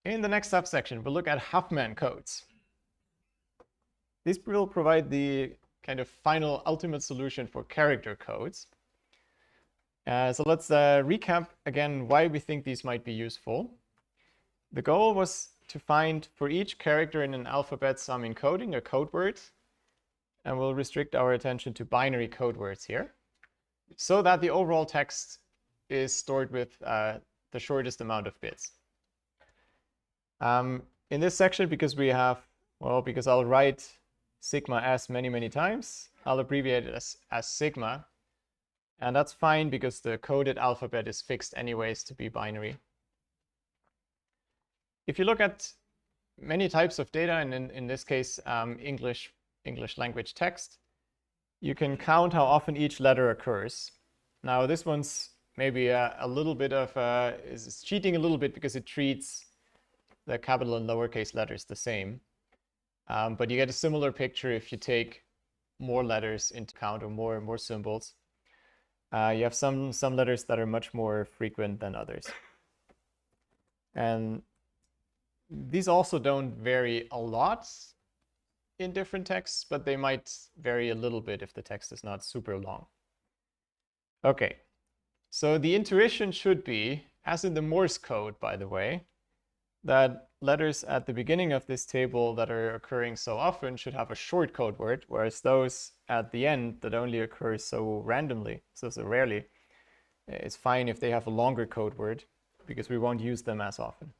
In the next subsection, we'll look at Huffman codes. These will provide the kind of final ultimate solution for character codes. So let's recap again why we think these might be useful. The goal was to find for each character in an alphabet some encoding, a code word, and we'll restrict our attention to binary code words here, so that the overall text is stored with the shortest amount of bits. In this section, because I'll write sigma s many times, I'll abbreviate it as sigma. And that's fine because the coded alphabet is fixed anyways to be binary. If you look at many types of data, and in this case, English language text, you can count how often each letter occurs. Now, this one's maybe a little bit of is cheating a little bit because it treats the capital and lowercase letters the same. But you get a similar picture if you take more letters into account or more symbols. You have some letters that are much more frequent than others. And these also don't vary a lot in different texts, but they might vary a little bit if the text is not super long. Okay, so the intuition should be, as in the Morse code, by the way, that letters at the beginning of this table that are occurring so often should have a short code word, whereas those at the end that only occur so randomly, so rarely, it's fine if they have a longer code word because we won't use them as often.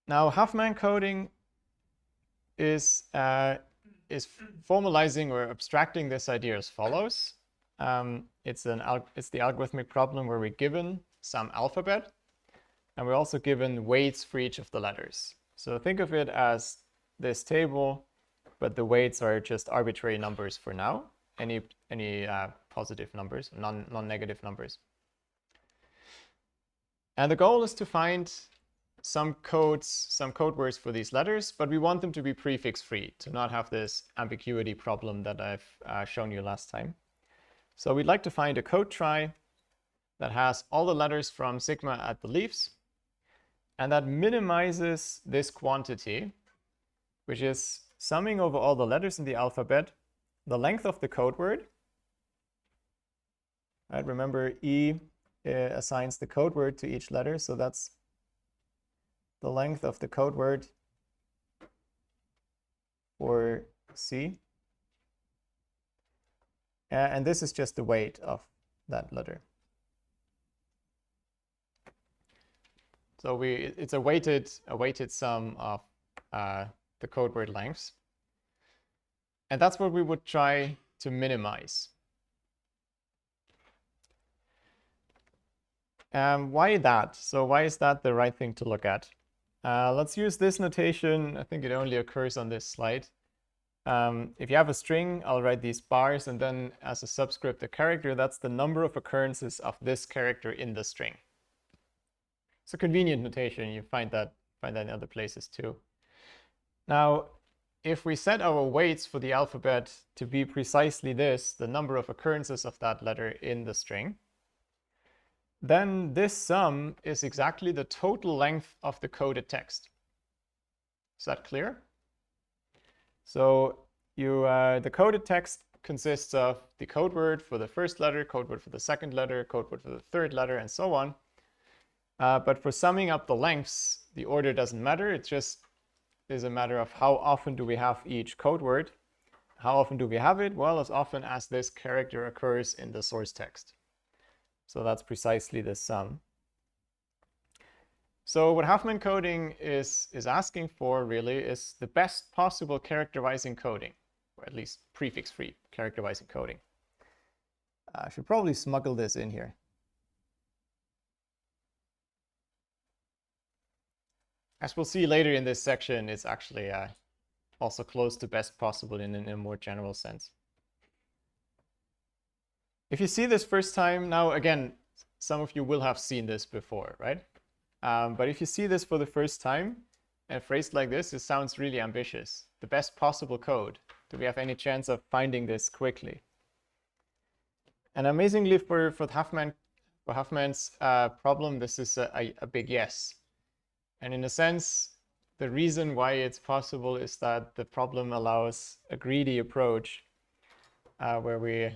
Now, Huffman coding is formalizing or abstracting this idea as follows. It's the algorithmic problem where we're given some alphabet, and we're also given weights for each of the letters. So think of it as this table, but the weights are just arbitrary numbers for now. Any positive numbers, non-negative numbers. And the goal is to find some code words for these letters, but we want them to be prefix-free, to not have this ambiguity problem that I've shown you last time. So we'd like to find a code trie that has all the letters from sigma at the leaves, and that minimizes this quantity, which is summing over all the letters in the alphabet, the length of the code word. Right, remember, E assigns the code word to each letter, so that's the length of the code word for C. And this is just the weight of that letter. So it's a weighted sum of the code word lengths. And that's what we would try to minimize. Why that? So why is that the right thing to look at? Let's use this notation. I think it only occurs on this slide. If you have a string, I'll write these bars, and then as a subscript, a character. That's the number of occurrences of this character in the string. It's a convenient notation. You find that in other places too. Now, if we set our weights for the alphabet to be precisely this, the number of occurrences of that letter in the string, then this sum is exactly the total length of the coded text. Is that clear? So the coded text consists of the code word for the first letter, code word for the second letter, code word for the third letter, and so on. But for summing up the lengths, the order doesn't matter. It just is a matter of how often do we have each code word. How often do we have it? Well, as often as this character occurs in the source text. So that's precisely the sum. So what Huffman coding is asking for really is the best possible character-wise encoding, or at least prefix-free character-wise encoding. I should probably smuggle this in here. As we'll see later in this section, it's actually also close to best possible in a more general sense. If you see this first time, now again, some of you will have seen this before, right? But if you see this for the first time, and phrased like this, it sounds really ambitious. The best possible code. Do we have any chance of finding this quickly? And amazingly for Huffman For Huffman's problem, this is a big yes. And in a sense, the reason why it's possible is that the problem allows a greedy approach where we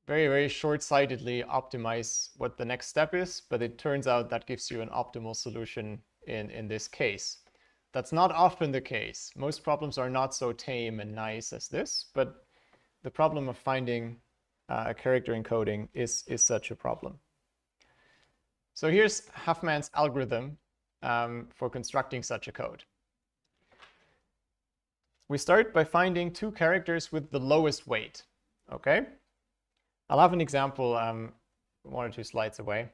very, very short-sightedly optimize what the next step is, but it turns out that gives you an optimal solution in this case. That's not often the case. Most problems are not so tame and nice as this, but the problem of finding a character encoding is such a problem. So here's Huffman's algorithm for constructing such a code. We start by finding two characters with the lowest weight, okay? I'll have an example 1 or 2 slides away.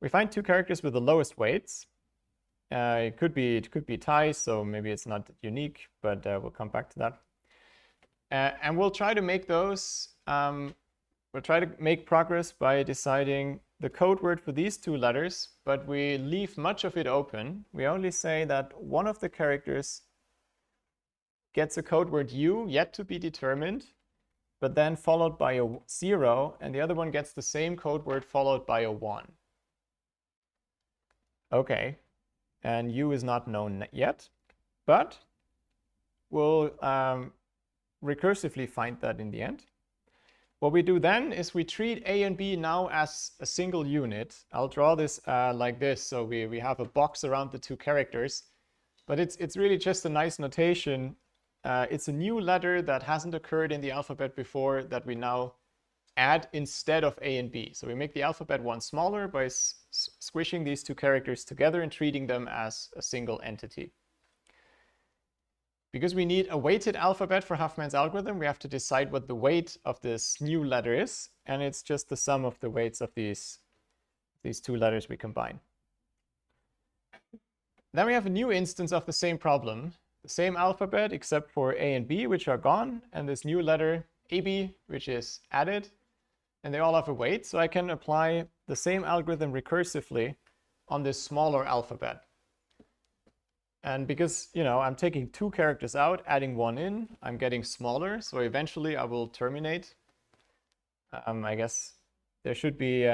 We find two characters with the lowest weights. It could be ties, so maybe it's not unique, but we'll come back to that. And we'll try to make those, we'll try to make progress by deciding the code word for these two letters, but we leave much of it open. We only say that one of the characters gets a code word U, yet to be determined, but then followed by a 0, and the other one gets the same code word followed by a 1. Okay, and U is not known yet, but we'll recursively find that in the end. What we do then is we treat A and B now as a single unit. I'll draw this like this, so we have a box around the two characters, but it's really just a nice notation. It's a new letter that hasn't occurred in the alphabet before that we now add instead of A and B. So we make the alphabet one smaller by squishing these two characters together and treating them as a single entity. Because we need a weighted alphabet for Huffman's algorithm, we have to decide what the weight of this new letter is, and it's just the sum of the weights of these two letters we combine. Then we have a new instance of the same problem, the same alphabet except for A and B, which are gone, and this new letter AB, which is added, and they all have a weight, so I can apply the same algorithm recursively on this smaller alphabet. And because, you know, I'm taking two characters out, adding one in, I'm getting smaller, so eventually I will terminate. I guess there should be,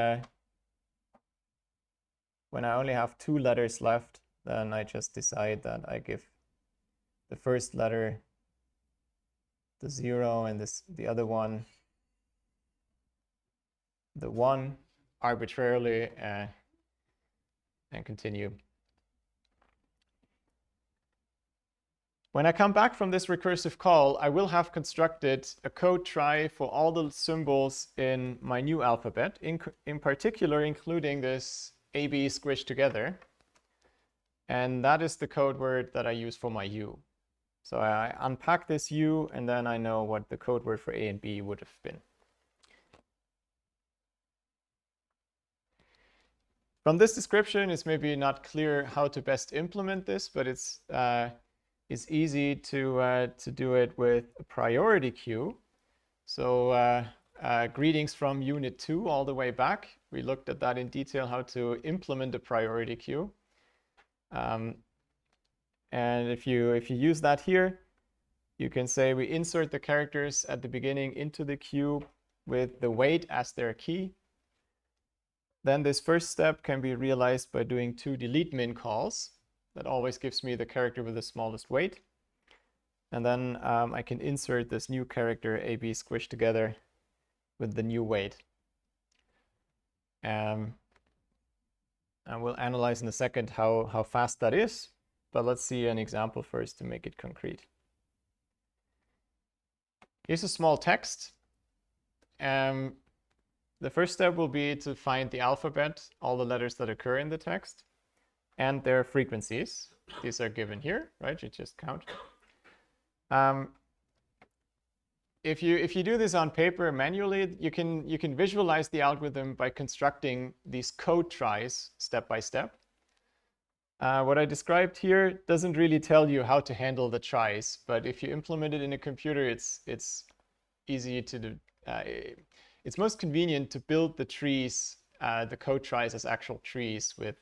when I only have 2 letters left, then I just decide that I give the first letter the 0 and the other one the 1 arbitrarily and continue. When I come back from this recursive call, I will have constructed a code trie for all the symbols in my new alphabet, in particular including this AB squished together. And that is the code word that I use for my U. So I unpack this U, and then I know what the code word for A and B would have been. From this description, it's maybe not clear how to best implement this, but it's easy to do it with a priority queue. So greetings from Unit 2 all the way back. We looked at that in detail, how to implement a priority queue. And if you use that here, you can say we insert the characters at the beginning into the queue with the weight as their key. Then this first step can be realized by doing 2 delete min calls. That always gives me the character with the smallest weight. And then I can insert this new character AB squished together with the new weight. And we'll analyze in a second how fast that is. But let's see an example first to make it concrete. Here's a small text. The first step will be to find the alphabet, all the letters that occur in the text, and their frequencies. These are given here, right? You just count. If you do this on paper manually, you can visualize the algorithm by constructing these code tries step by step. What I described here doesn't really tell you how to handle the tries, but if you implement it in a computer, it's easy to do. It's most convenient to build the trees, the code tries as actual trees with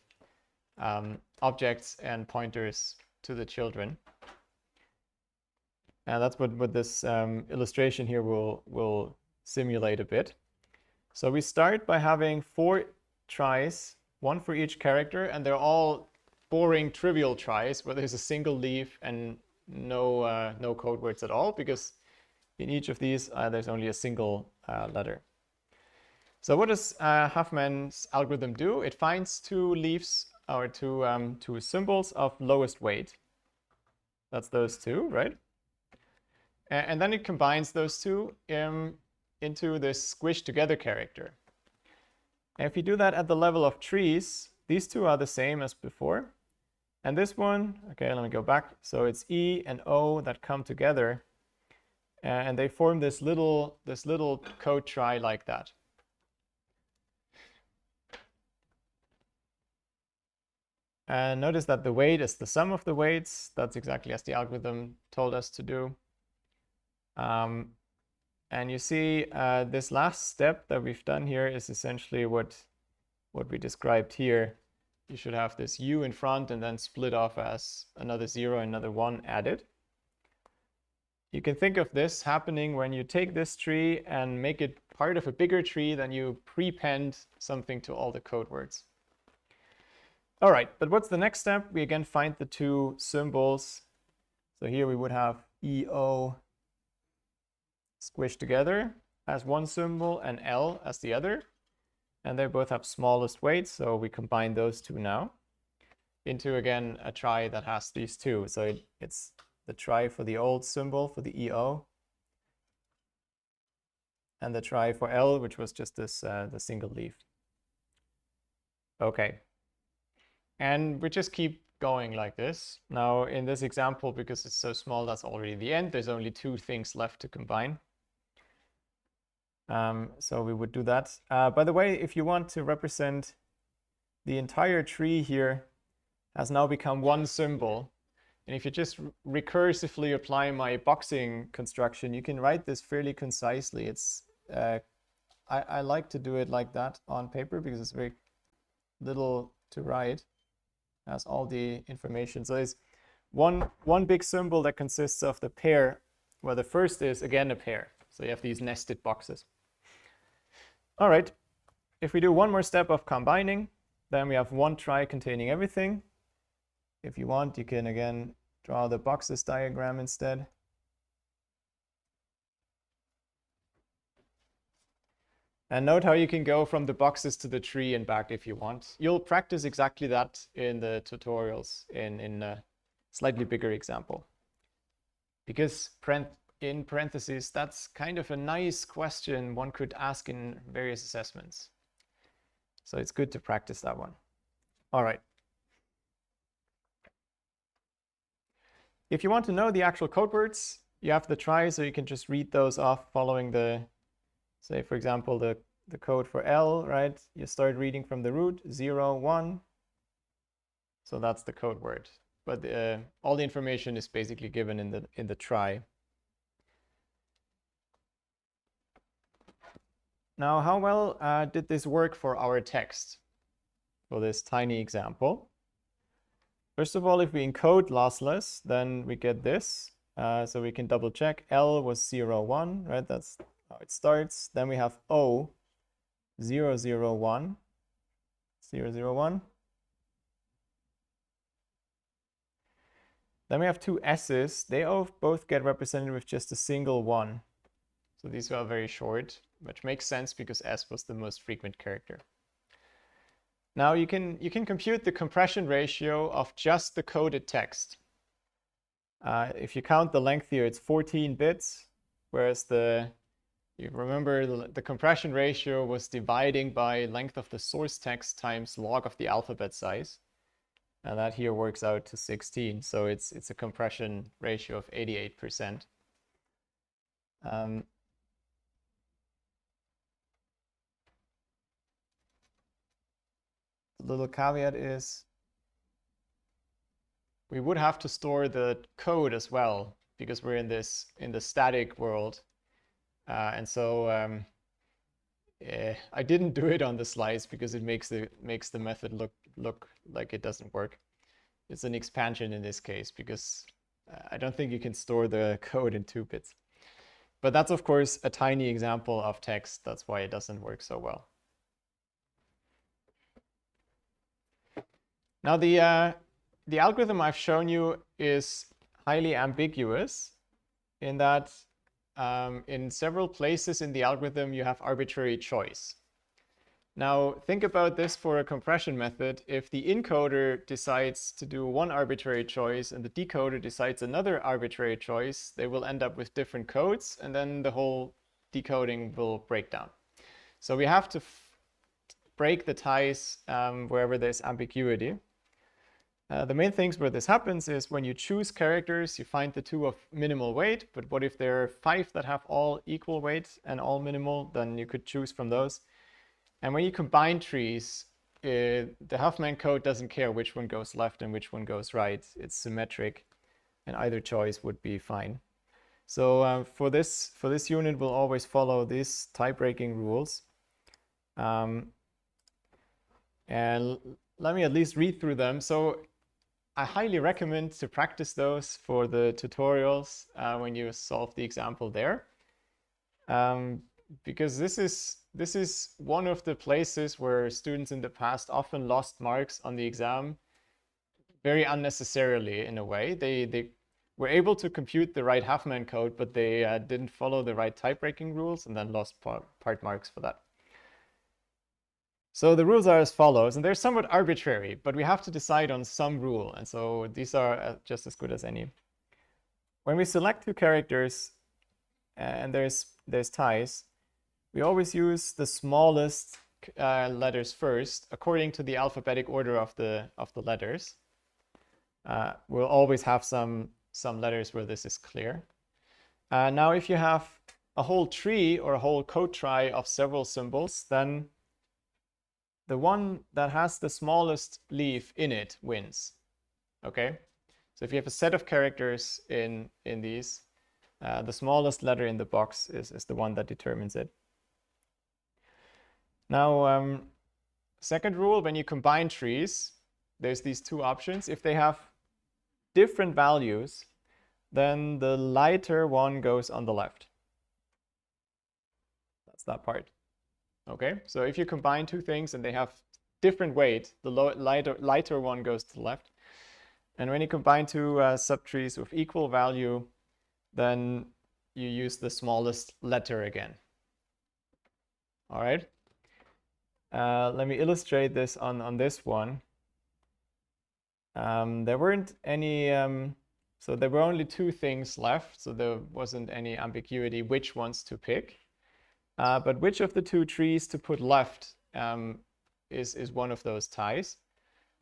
objects and pointers to the children. And that's what this illustration here will simulate a bit. So we start by having 4 tries, 1 for each character, and they're all boring, trivial tries where there's a single leaf and no code words at all, because in each of these there's only a single letter. So what does Huffman's algorithm do? It finds 2 leaves or two symbols of lowest weight. That's those 2, right? And then it combines those 2 into this squished together character. And if you do that at the level of trees, these 2 are the same as before. And this one, okay, let me go back. So it's E and O that come together, and they form this little code trie like that. And notice that the weight is the sum of the weights. That's exactly as the algorithm told us to do. And you see this last step that we've done here is essentially what we described here. You should have this U in front and then split off as another 0 and another 1 added. You can think of this happening when you take this tree and make it part of a bigger tree, then you prepend something to all the code words. All right, but what's the next step? We again find the 2 symbols. So here we would have EO squished together as one symbol and L as the other. And they both have smallest weights, so we combine those 2 now into, again, a trie that has these 2. So it's the trie for the old symbol for the EO, and the trie for L, which was just this the single leaf. Okay. And we just keep going like this. Now, in this example, because it's so small, that's already the end. There's only 2 things left to combine. So we would do that. By the way, if you want to represent the entire tree here has now become 1 symbol, and if you just recursively apply my boxing construction, you can write this fairly concisely. It's I like to do it like that on paper because it's very little to write. It has all the information. So it's one big symbol that consists of the pair, where the first is again a pair. So you have these nested boxes. All right, if we do one more step of combining, then we have 1 trie containing everything. If you want, you can again draw the boxes diagram instead. And note how you can go from the boxes to the tree and back if you want. You'll practice exactly that in the tutorials in a slightly bigger example. Because in parentheses, that's kind of a nice question one could ask in various assessments. So it's good to practice that one. All right. If you want to know the actual code words, you have the trie, so you can just read those off following the, say, for example, the code for L, right? You start reading from the root, 0, 1. So that's the code word. But all the information is basically given in the trie. Now, how well did this work for our text, for this tiny example? First of all, if we encode lossless, then we get this. So we can double check. L was 0, 1, right? That's how it starts. Then we have O, 0, 0, 1, 0, 0, 1. Then we have 2 S's. They both get represented with just a single 1. So these are very short, which makes sense because S was the most frequent character. Now you can compute the compression ratio of just the coded text. If you count the length here, it's 14 bits, whereas you remember the compression ratio was dividing by length of the source text times log of the alphabet size. And that here works out to 16. So it's a compression ratio of 88%. The little caveat is we would have to store the code as well because we're in the static world. And so I didn't do it on the slides because it makes the method look like it doesn't work. It's an expansion in this case because I don't think you can store the code in 2 bits. But that's, of course, a tiny example of text. That's why it doesn't work so well. Now, the algorithm I've shown you is highly ambiguous in that in several places in the algorithm, you have arbitrary choice. Now, think about this for a compression method. If the encoder decides to do one arbitrary choice and the decoder decides another arbitrary choice, they will end up with different codes, and then the whole decoding will break down. So we have to break the ties wherever there's ambiguity. The main things where this happens is when you choose characters, you find the two of minimal weight, but what if there are 5 that have all equal weight and all minimal? Then you could choose from those. And when you combine trees, the Huffman code doesn't care which one goes left and which one goes right. It's symmetric, and either choice would be fine. So for this unit, we'll always follow these tie-breaking rules. And let me at least read through them. So I highly recommend to practice those for the tutorials when you solve the example there. Because this is one of the places where students in the past often lost marks on the exam very unnecessarily in a way. They were able to compute the right Huffman code, but they didn't follow the right type-breaking rules and then lost part marks for that. So the rules are as follows, and they're somewhat arbitrary, but we have to decide on some rule, and so these are just as good as any. When we select 2 characters and there's ties, we always use the smallest letters first, according to the alphabetic order of the letters. We'll always have some letters where this is clear. Now, if you have a whole tree or a whole code trie of several symbols, then the one that has the smallest leaf in it wins. Okay? So if you have a set of characters in these, the smallest letter in the box is the one that determines it. Now, second rule, when you combine trees, there's these 2 options. If they have different values, then the lighter one goes on the left. That's that part. Okay, so if you combine 2 things and they have different weight, the lighter one goes to the left. And when you combine 2 subtrees with equal value, then you use the smallest letter again. All right. Let me illustrate this on this one. There weren't any, so there were only 2 things left, so there wasn't any ambiguity which ones to pick. But which of the 2 trees to put left is one of those ties.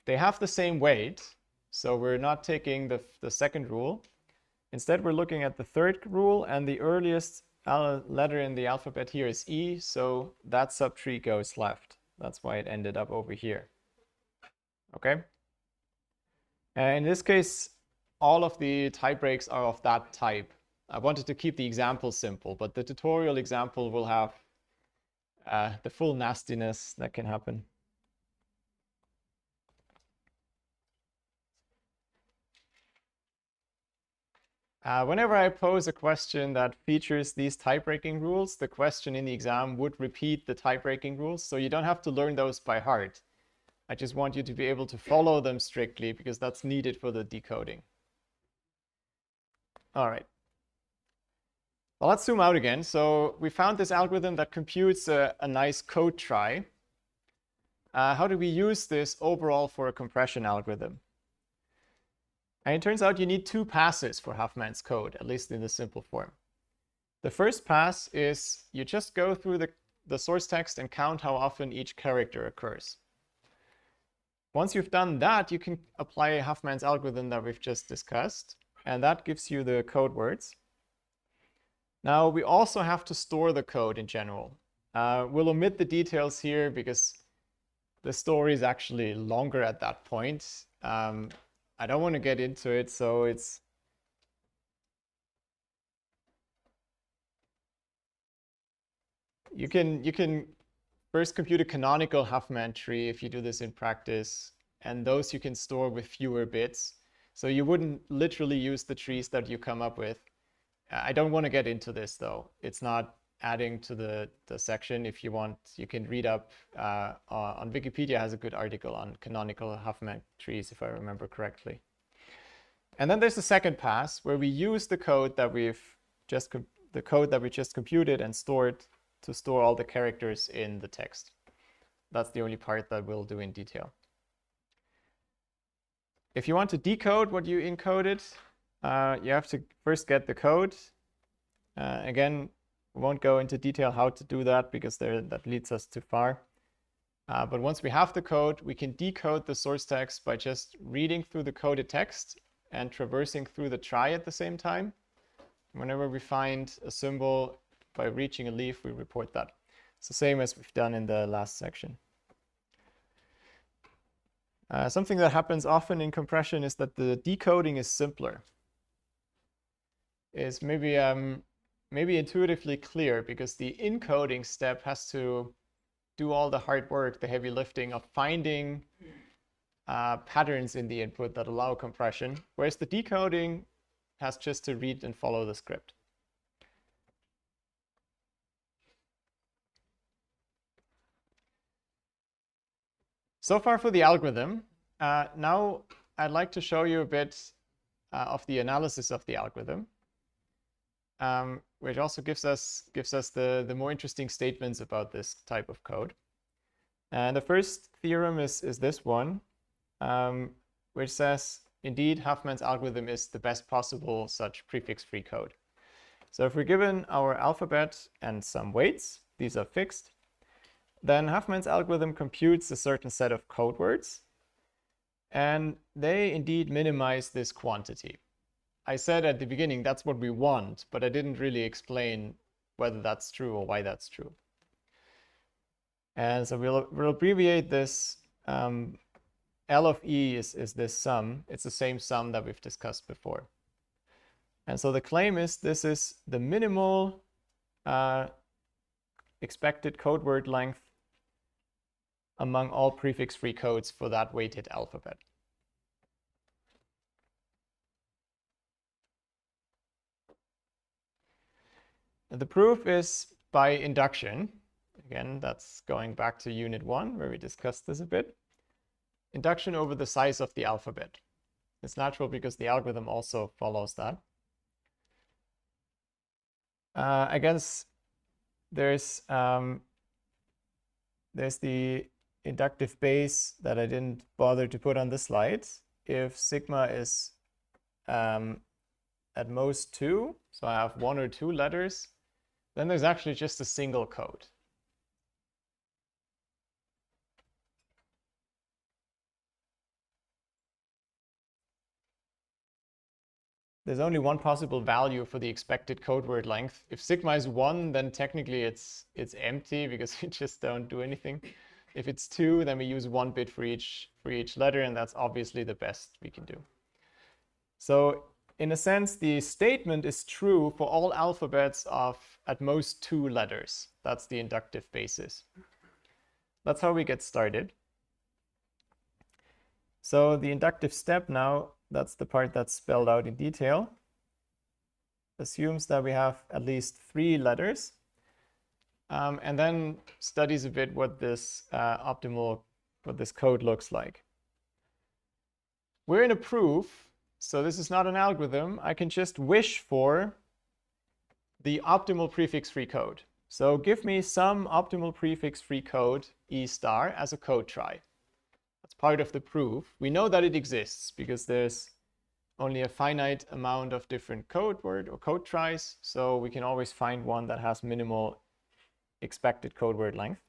They have the same weight, so we're not taking the second rule. Instead, we're looking at the third rule, and the earliest letter in the alphabet here is E, so that subtree goes left. That's why it ended up over here. Okay? And in this case, all of the tie breaks are of that type. I wanted to keep the example simple, but the tutorial example will have the full nastiness that can happen. Whenever I pose a question that features these tie-breaking rules, the question in the exam would repeat the tie-breaking rules, so you don't have to learn those by heart. I just want you to be able to follow them strictly because that's needed for the decoding. All right. Well, let's zoom out again. So we found this algorithm that computes a nice code trie. How do we use this overall for a compression algorithm? And it turns out you need 2 passes for Huffman's code, at least in the simple form. The first pass is you just go through the source text and count how often each character occurs. Once you've done that, you can apply Huffman's algorithm that we've just discussed, and that gives you the code words. Now, we also have to store the code in general. We'll omit the details here because the story is actually longer at that point. I don't want to get into it, so it's... You can first compute a canonical Huffman tree if you do this in practice, and those you can store with fewer bits. So you wouldn't literally use the trees that you come up with. I don't want to get into this though. It's not adding to the section. If you want, you can read up on Wikipedia has a good article on canonical Huffman trees, if I remember correctly. And then there's the second pass where we use the code that we just computed and stored to store all the characters in the text. That's the only part that we'll do in detail. If you want to decode what you encoded, you have to first get the code. Again, we won't go into detail how to do that because that leads us too far. But once we have the code, we can decode the source text by just reading through the coded text and traversing through the trie at the same time. Whenever we find a symbol by reaching a leaf, we report that. It's the same as we've done in the last section. Something that happens often in compression is that the decoding is simpler. It's maybe intuitively clear because the encoding step has to do all the hard work, the heavy lifting of finding patterns in the input that allow compression, whereas the decoding has just to read and follow the script. So far for the algorithm. Now I'd like to show you a bit of the analysis of the algorithm, which also gives us the more interesting statements about this type of code. And the first theorem is this one, which says, indeed, Huffman's algorithm is the best possible such prefix-free code. So if we're given our alphabet and some weights, these are fixed, then Huffman's algorithm computes a certain set of code words, and they indeed minimize this quantity. I said at the beginning that's what we want, but I didn't really explain whether that's true or why that's true. And so we'll abbreviate this. L of E is this sum. It's the same sum that we've discussed before. And so the claim is this is the minimal expected code word length among all prefix-free codes for that weighted alphabet. And the proof is by induction. Again, that's going back to Unit 1, where we discussed this a bit. Induction over the size of the alphabet. It's natural because the algorithm also follows that. I guess there's the inductive base that I didn't bother to put on the slide. If sigma is at most 2, so I have 1 or 2 letters, then there's actually just a single code. There's only one possible value for the expected code word length. If sigma is 1, then technically it's empty because we just don't do anything. If it's 2, then we use 1 bit for each letter, and that's obviously the best we can do. So in a sense, the statement is true for all alphabets of at most 2 letters. That's the inductive basis. That's how we get started. So the inductive step now, that's the part that's spelled out in detail, assumes that we have at least 3 letters, and then studies a bit what this what this code looks like. We're in a proof, so this is not an algorithm. I can just wish for the optimal prefix-free code. So give me some optimal prefix-free code, E star, as a code trie. That's part of the proof. We know that it exists because there's only a finite amount of different code word or code tries, so we can always find one that has minimal expected code word length.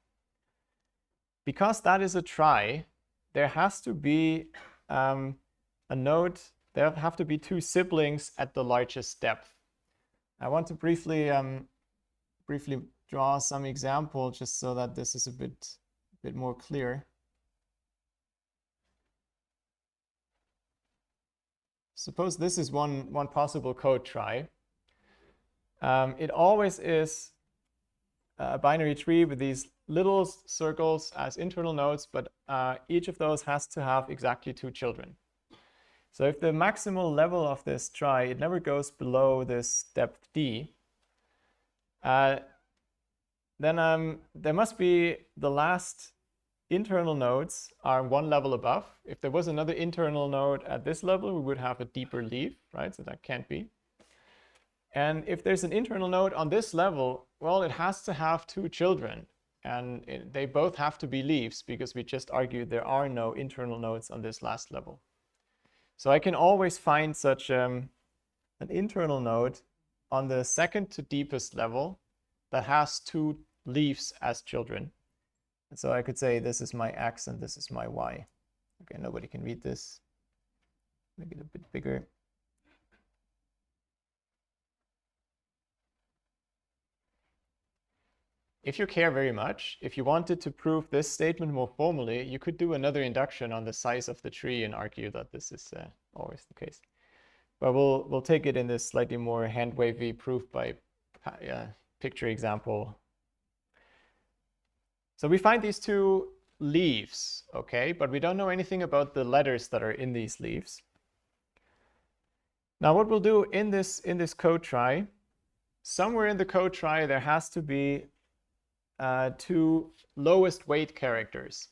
Because that is a trie, there has to be a node, there have to be 2 siblings at the largest depth. I want to briefly draw some example just so that this is a bit more clear. Suppose this is one possible code trie. It always is a binary tree with these little circles as internal nodes, but each of those has to have exactly 2 children. So if the maximal level of this trie, it never goes below this depth D, then there must be the last internal nodes are one level above. If there was another internal node at this level, we would have a deeper leaf, right? So that can't be. And if there's an internal node on this level, well, it has to have two children. And they both have to be leaves because we just argued there are no internal nodes on this last level. So I can always find such an internal node on the second to deepest level that has two leaves as children. And so I could say this is my x and this is my y. Okay, nobody can read this. Make it a bit bigger. If you care very much, if you wanted to prove this statement more formally, you could do another induction on the size of the tree and argue that this is always the case. But we'll take it in this slightly more hand-wavy proof by picture example. So we find these two leaves, okay, but we don't know anything about the letters that are in these leaves. Now what we'll do in this code trie, somewhere in the code trie there has to be two lowest weight characters.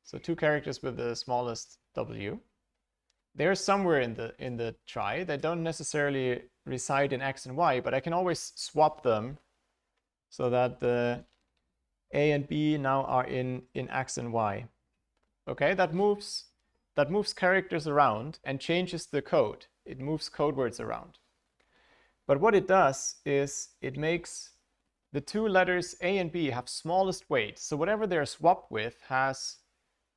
So two characters with the smallest W. They're somewhere in the trie. They don't necessarily reside in X and Y, but I can always swap them so that the A and B now are in X and Y. Okay, that moves characters around and changes the code. It moves code words around. But what it does is it makes the two letters A and B have smallest weight. So whatever they're swapped with has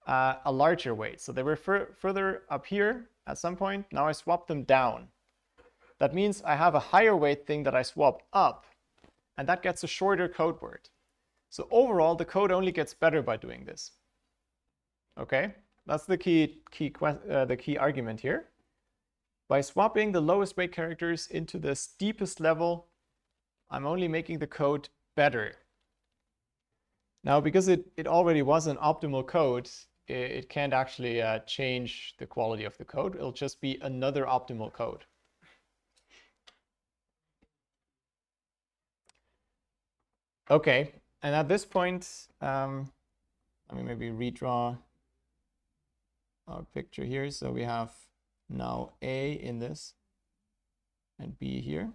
a larger weight. So they were further up here at some point. Now I swap them down. That means I have a higher weight thing that I swap up, and that gets a shorter code word. So overall, the code only gets better by doing this. Okay, that's the key argument here. By swapping the lowest weight characters into the steepest level, I'm only making the code better. Now, because it already was an optimal code, it can't actually change the quality of the code. It'll just be another optimal code. Okay, and at this point, let me maybe redraw our picture here. So we have now A in this and B here.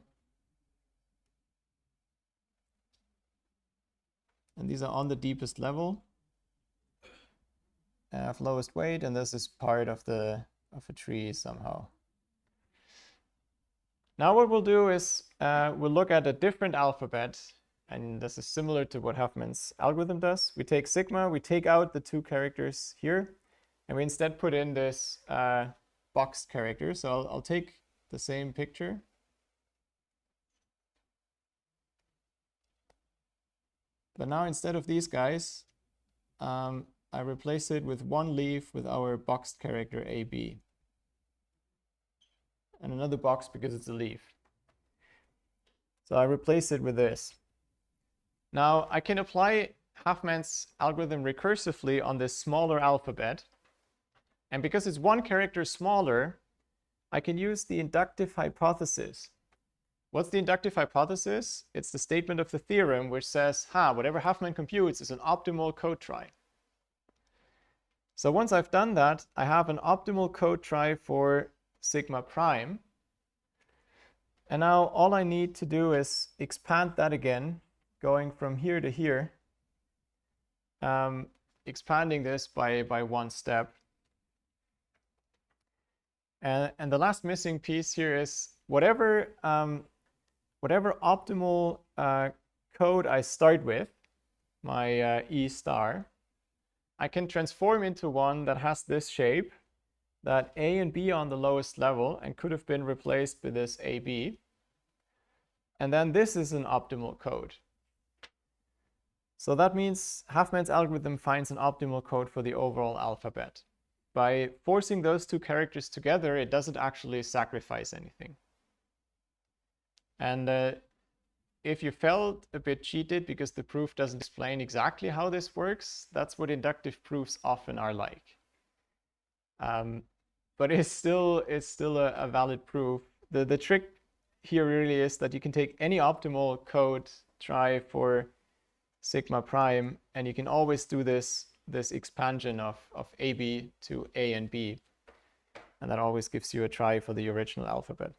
And these are on the deepest level, have lowest weight, and this is part of a tree somehow. Now what we'll do is we'll look at a different alphabet, and this is similar to what Huffman's algorithm does. We take sigma, we take out the two characters here, and we instead put in this boxed character. So I'll take the same picture. But now instead of these guys, I replace it with one leaf with our boxed character AB. And another box because it's a leaf. So I replace it with this. Now I can apply Huffman's algorithm recursively on this smaller alphabet. And because it's one character smaller, I can use the inductive hypothesis. What's the inductive hypothesis? It's the statement of the theorem which says, whatever Huffman computes is an optimal code trie. So once I've done that, I have an optimal code trie for sigma prime. And now all I need to do is expand that again, going from here to here, expanding this by one step. And the last missing piece here is whatever optimal code I start with, my E star, I can transform into one that has this shape, that A and B on the lowest level, and could have been replaced with this AB. And then this is an optimal code. So that means Huffman's algorithm finds an optimal code for the overall alphabet. By forcing those two characters together, it doesn't actually sacrifice anything. And if you felt a bit cheated because the proof doesn't explain exactly how this works, that's what inductive proofs often are like. but it's still a valid proof. The trick here really is that you can take any optimal code, try for sigma prime, and you can always do this expansion of AB to A and B. And that always gives you a try for the original alphabet.